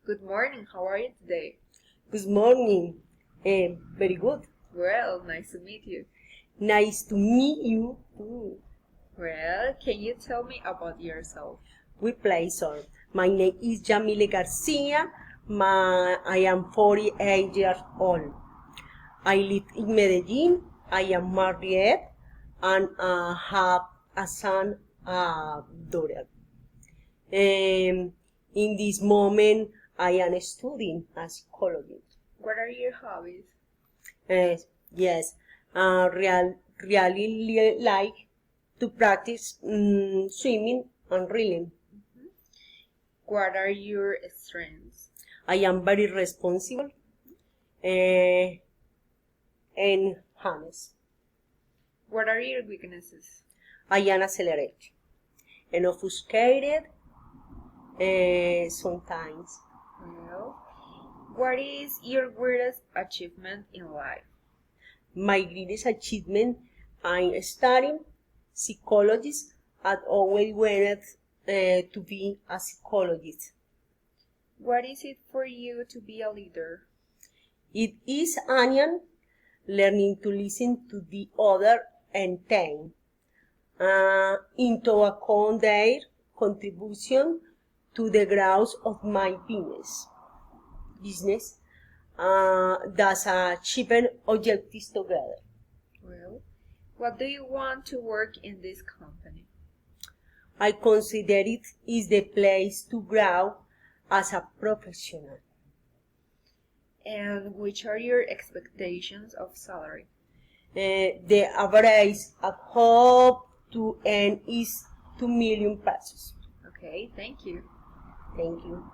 Good morning, how are you today? Good morning. Very good. Well, nice to meet you. Nice to meet you too. Well, can you tell me about yourself? We play song. My name is Jamile Garcia. I am 48 years old. I live in Medellin. I am married and have a son, daughter. In this moment, I am studying psychology. What are your hobbies? Yes, really like to practice swimming and reading. What are your strengths? I am very responsible uh, and honest. What are your weaknesses? I am accelerated and obfuscated sometimes. Well, what is your greatest achievement in life? My greatest achievement, I'm studying psychologist. I'd always wanted to be a psychologist. What is it for you to be a leader? It is onion learning to listen to the other and take into account their contribution to the growth of my business. That's achieving objectives together. Well, what do you want to work in this company? I consider it is the place to grow as a professional. And which are your expectations of salary? The average I hope to earn is 2 million pesos. Okay, thank you. Thank you.